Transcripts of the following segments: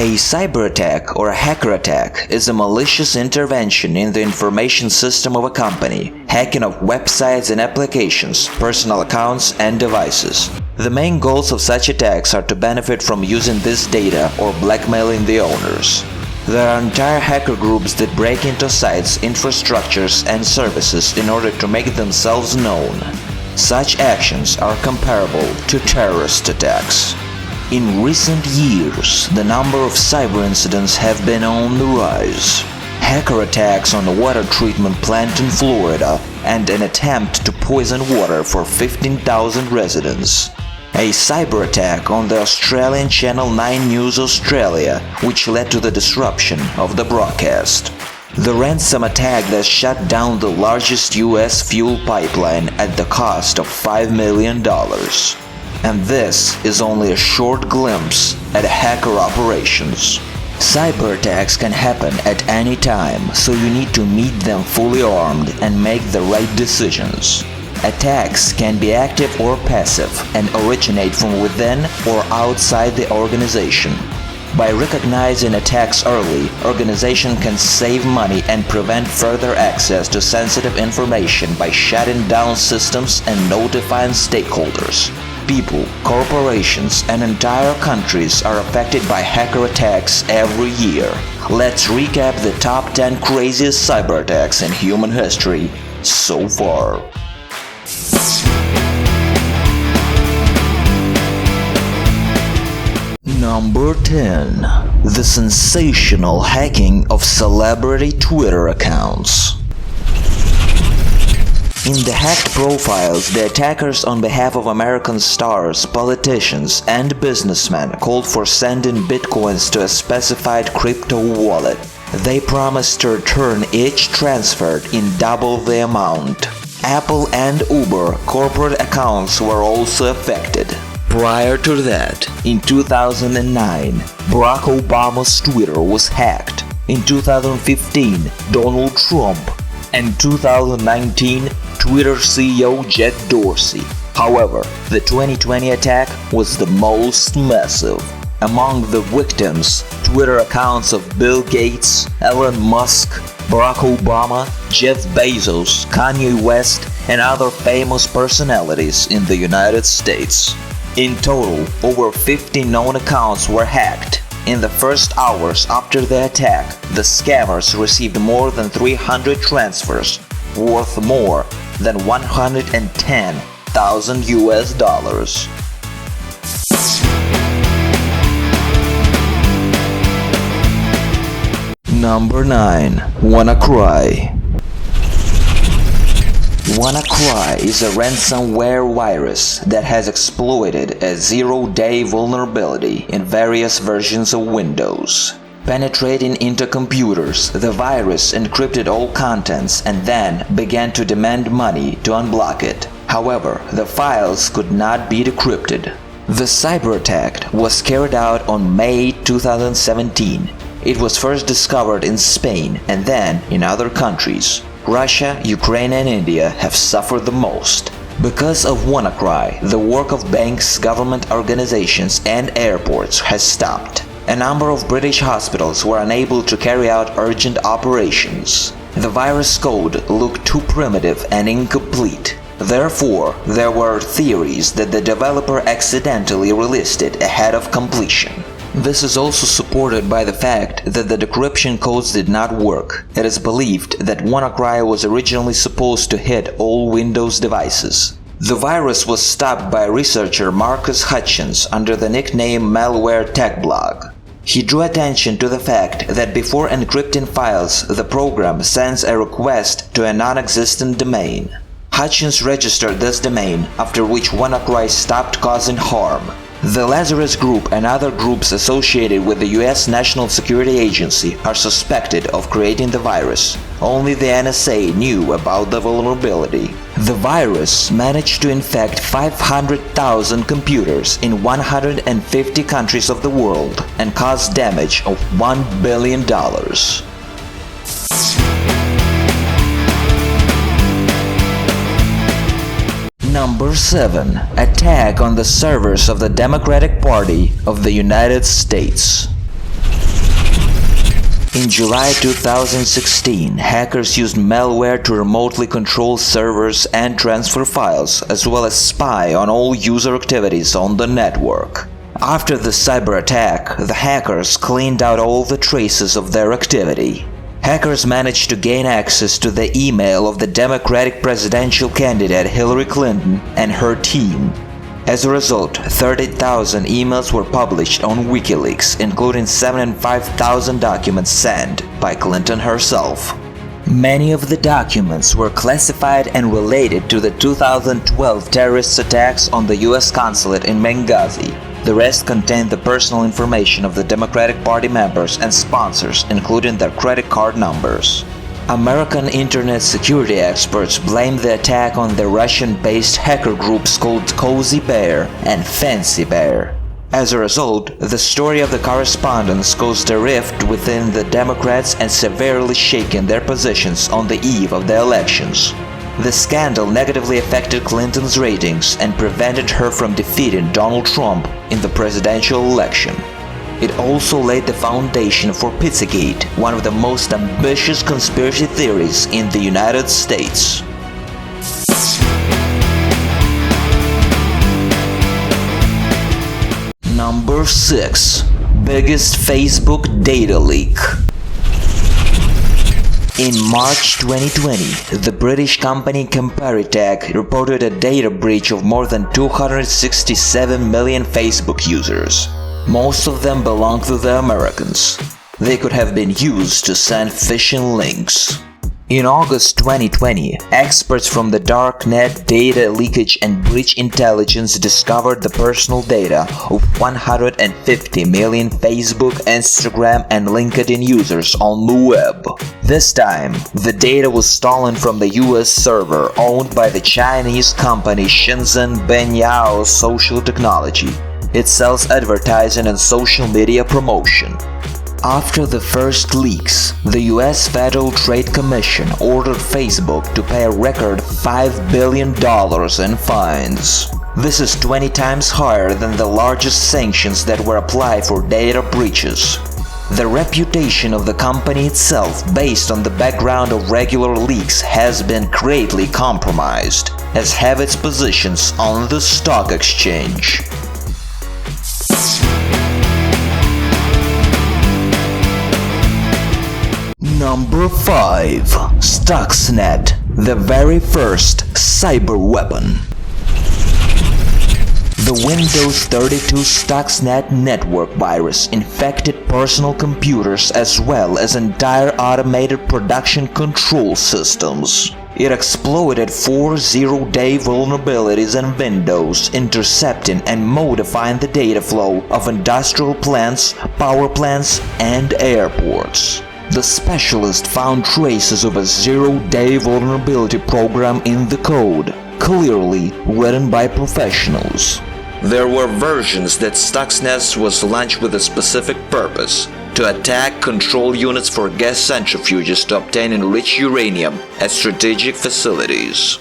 A cyber attack or a hacker attack is a malicious intervention in the information system of a company, hacking of websites and applications, personal accounts, and devices. The main goals of such attacks are to benefit from using this data or blackmailing the owners. There are entire hacker groups that break into sites, infrastructures, and services in order to make themselves known. Such actions are comparable to terrorist attacks. In recent years, the number of cyber incidents have been on the rise. Hacker attacks on a water treatment plant in Florida and an attempt to poison water for 15,000 residents. A cyber attack on the Australian Channel 9 News Australia, which led to the disruption of the broadcast. The ransom attack that shut down the largest US fuel pipeline at the cost of $5 million. And this is only a short glimpse at hacker operations. Cyber attacks can happen at any time, so you need to meet them fully armed and make the right decisions. Attacks can be active or passive and originate from within or outside the organization. By recognizing attacks early, organization can save money and prevent further access to sensitive information by shutting down systems and notifying stakeholders. People, corporations, and entire countries are affected by hacker attacks every year. Let's recap the top 10 craziest cyber attacks in human history so far. Number 10. The sensational hacking of celebrity Twitter accounts. In the hacked profiles, the attackers on behalf of American stars, politicians, and businessmen called for sending bitcoins to a specified crypto wallet. They promised to return each transferred in double the amount. Apple and Uber corporate accounts were also affected. Prior to that, in 2009, Barack Obama's Twitter was hacked. In 2015, Donald Trump. And 2019, Twitter CEO Jack Dorsey. However, the 2020 attack was the most massive. Among the victims, Twitter accounts of Bill Gates, Elon Musk, Barack Obama, Jeff Bezos, Kanye West, and other famous personalities in the United States. In total, over 50 known accounts were hacked. In the first hours after the attack, the scammers received more than 300 transfers, worth more than $110,000 US. Number 9. WannaCry. WannaCry is a ransomware virus that has exploited a zero-day vulnerability in various versions of Windows. Penetrating into computers, the virus encrypted all contents and then began to demand money to unblock it. However, the files could not be decrypted. The cyber attack was carried out on May 2017. It was first discovered in Spain and then in other countries. Russia, Ukraine, and India have suffered the most. Because of WannaCry, the work of banks, government organizations, and airports has stopped. A number of British hospitals were unable to carry out urgent operations. The virus code looked too primitive and incomplete. Therefore, there were theories that the developer accidentally released it ahead of completion. This is also supported by the fact that the decryption codes did not work. It is believed that WannaCry was originally supposed to hit all Windows devices. The virus was stopped by researcher Marcus Hutchins under the nickname Malware Tech Blog. He drew attention to the fact that before encrypting files, the program sends a request to a non-existent domain. Hutchins registered this domain, after which WannaCry stopped causing harm. The Lazarus Group and other groups associated with the US National Security Agency are suspected of creating the virus. Only the NSA knew about the vulnerability. The virus managed to infect 500,000 computers in 150 countries of the world and cause damage of $1 billion. Number 7. Attack on the servers of the Democratic Party of the United States. In July 2016, hackers used malware to remotely control servers and transfer files, as well as spy on all user activities on the network. After the cyber attack, the hackers cleaned out all the traces of their activity. Hackers managed to gain access to the email of the Democratic presidential candidate Hillary Clinton and her team. As a result, 30,000 emails were published on WikiLeaks, including 75,000 documents sent by Clinton herself. Many of the documents were classified and related to the 2012 terrorist attacks on the US consulate in Benghazi. The rest contained the personal information of the Democratic Party members and sponsors, including their credit card numbers. American internet security experts blamed the attack on the Russian-based hacker groups called Cozy Bear and Fancy Bear. As a result, the story of the correspondence caused a rift within the Democrats and severely shaken their positions on the eve of the elections. The scandal negatively affected Clinton's ratings and prevented her from defeating Donald Trump in the presidential election. It also laid the foundation for Pizzagate, one of the most ambitious conspiracy theories in the United States. Number 6. Biggest Facebook data leak. In March 2020, the British company Comparitech reported a data breach of more than 267 million Facebook users. Most of them belong to the Americans. They could have been used to send phishing links. In August 2020, experts from the Darknet Data Leakage and Breach Intelligence discovered the personal data of 150 million Facebook, Instagram, and LinkedIn users on the web. This time, the data was stolen from the US server owned by the Chinese company Shenzhen Benyao Social Technology. It sells advertising and social media promotion. After the first leaks, the US Federal Trade Commission ordered Facebook to pay a record $5 billion in fines. This is 20 times higher than the largest sanctions that were applied for data breaches. The reputation of the company itself, based on the background of regular leaks, has been greatly compromised, as have its positions on the stock exchange. Number 5. Stuxnet, the very first cyber weapon. The Windows 32 Stuxnet network virus infected personal computers as well as entire automated production control systems. It exploited 4 zero-day vulnerabilities in Windows, intercepting and modifying the data flow of industrial plants, power plants, and airports. The specialist found traces of a zero-day vulnerability program in the code, clearly written by professionals. There were versions that Stuxnet was launched with a specific purpose: to attack control units for gas centrifuges to obtain enriched uranium at strategic facilities.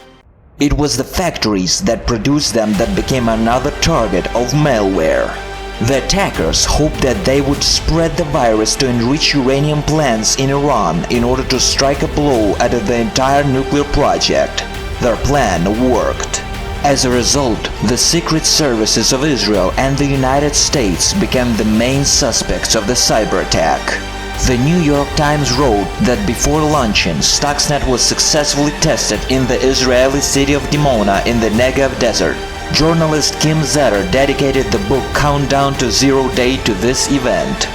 It was the factories that produced them that became another target of malware. The attackers hoped that they would spread the virus to enrich uranium plants in Iran in order to strike a blow at the entire nuclear project. Their plan worked. As a result, the secret services of Israel and the United States became the main suspects of the cyber attack. The New York Times wrote that before launching, Stuxnet was successfully tested in the Israeli city of Dimona in the Negev desert. Journalist Kim Zetter dedicated the book Countdown to Zero Day to this event.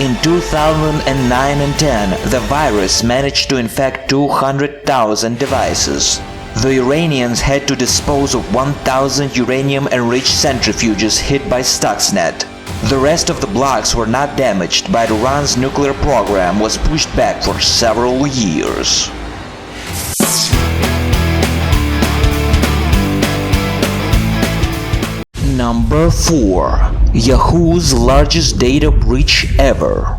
In 2009 and 10, the virus managed to infect 200,000 devices. The Iranians had to dispose of 1,000 uranium-enriched centrifuges hit by Stuxnet. The rest of the blocks were not damaged, but Iran's nuclear program was pushed back for several years. Number 4. Yahoo's largest data breach ever.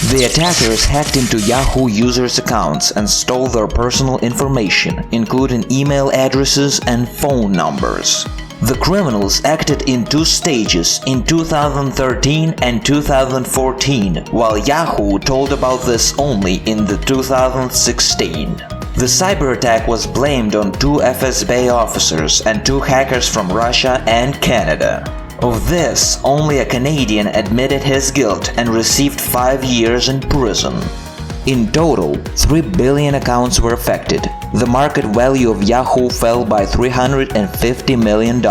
The attackers hacked into Yahoo users' accounts and stole their personal information, including email addresses and phone numbers. The criminals acted in two stages in 2013 and 2014, while Yahoo told about this only in the 2016. The cyber attack was blamed on two FSB officers and two hackers from Russia and Canada. Of this, only a Canadian admitted his guilt and received 5 years in prison. In total, 3 billion accounts were affected. The market value of Yahoo fell by $350 million.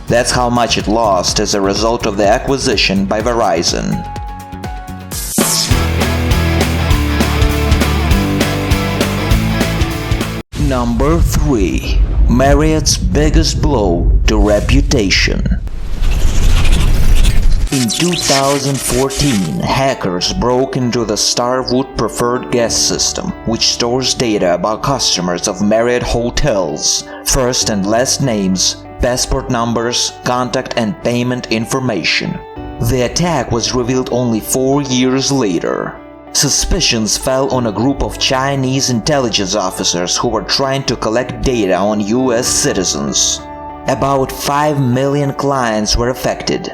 That's how much it lost as a result of the acquisition by Verizon. Number 3. Marriott's biggest blow to reputation. In 2014, hackers broke into the Starwood Preferred Guest System, which stores data about customers of Marriott hotels, first and last names, passport numbers, contact and payment information. The attack was revealed only 4 years later. Suspicions fell on a group of Chinese intelligence officers who were trying to collect data on US citizens. About 5 million clients were affected.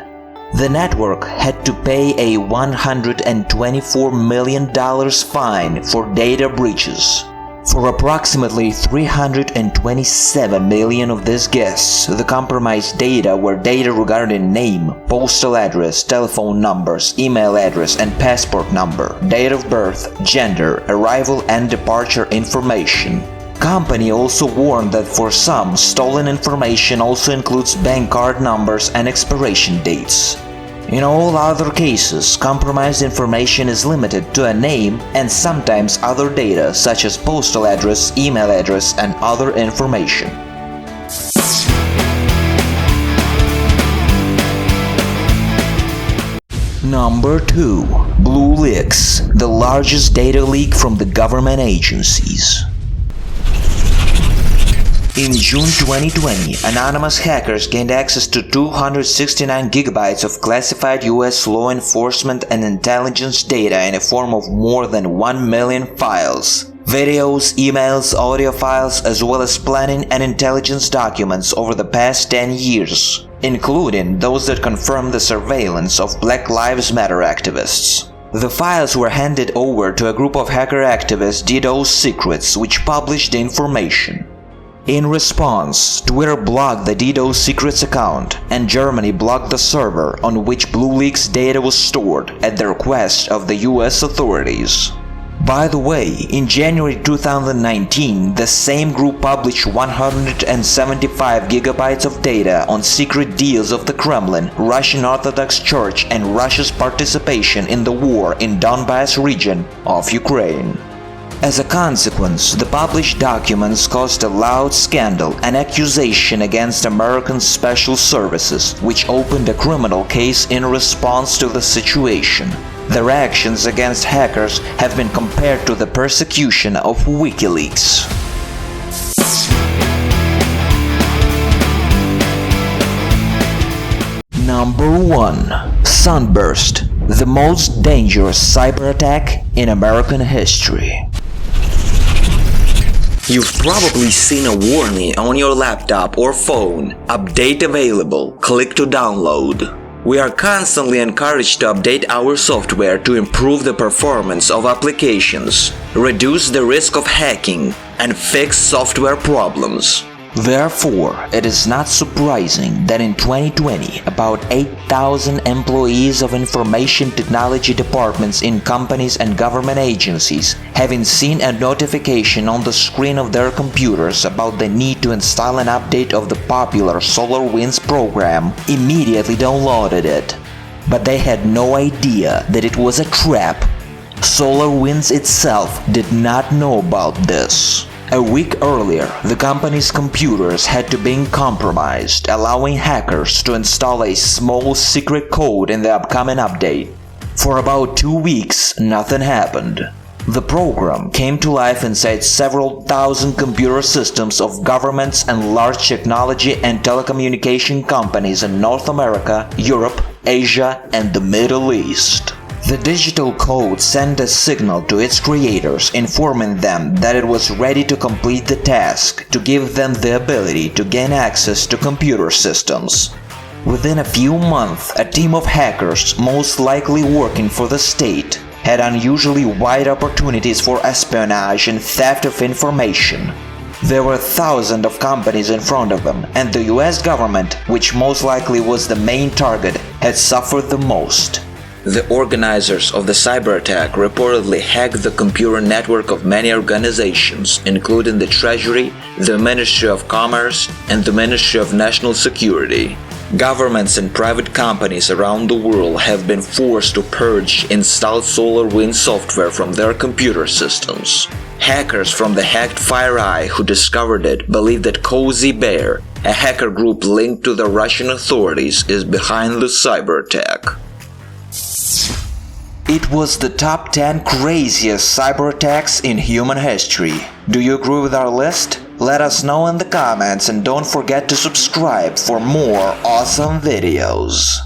The network had to pay a $124 million fine for data breaches. For approximately 327 million of these guests, the compromised data were data regarding name, postal address, telephone numbers, email address and passport number, date of birth, gender, arrival and departure information. Company also warned that for some, stolen information also includes bank card numbers and expiration dates. In all other cases, compromised information is limited to a name and sometimes other data such as postal address, email address, and other information. Number 2. BlueLeaks, the largest data leak from the government agencies. In June 2020, anonymous hackers gained access to 269 gigabytes of classified US law enforcement and intelligence data in the form of more than 1 million files. Videos, emails, audio files, as well as planning and intelligence documents over the past 10 years, including those that confirm the surveillance of Black Lives Matter activists. The files were handed over to a group of hacker activists DDoS Secrets, which published the information. In response, Twitter blocked the DDoS Secrets account, and Germany blocked the server on which BlueLeaks data was stored at the request of the US authorities. By the way, in January 2019, the same group published 175 gigabytes of data on secret deals of the Kremlin, Russian Orthodox Church, and Russia's participation in the war in Donbas region of Ukraine. As a consequence, the published documents caused a loud scandal and accusation against American Special Services, which opened a criminal case in response to the situation. Their actions against hackers have been compared to the persecution of WikiLeaks. Number 1. Sunburst, the most dangerous cyber attack in American history. You've probably seen a warning on your laptop or phone, update available, click to download. We are constantly encouraged to update our software to improve the performance of applications, reduce the risk of hacking, and fix software problems. Therefore, it is not surprising that in 2020, about 8,000 employees of information technology departments in companies and government agencies, having seen a notification on the screen of their computers about the need to install an update of the popular SolarWinds program, immediately downloaded it. But they had no idea that it was a trap. SolarWinds itself did not know about this. A week earlier, the company's computers had to be compromised, allowing hackers to install a small secret code in the upcoming update. For about 2 weeks, nothing happened. The program came to life inside several thousand computer systems of governments and large technology and telecommunication companies in North America, Europe, Asia, and the Middle East. The digital code sent a signal to its creators, informing them that it was ready to complete the task, to give them the ability to gain access to computer systems. Within a few months, a team of hackers, most likely working for the state, had unusually wide opportunities for espionage and theft of information. There were thousands of companies in front of them, and the US government, which most likely was the main target, had suffered the most. The organizers of the cyber attack reportedly hacked the computer network of many organizations, including the Treasury, the Ministry of Commerce, and the Ministry of National Security. Governments and private companies around the world have been forced to purge installed SolarWinds software from their computer systems. Hackers from the hacked FireEye who discovered it believe that Cozy Bear, a hacker group linked to the Russian authorities, is behind the cyber attack. It was the top 10 craziest cyber attacks in human history. Do you agree with our list? Let us know in the comments and don't forget to subscribe for more awesome videos.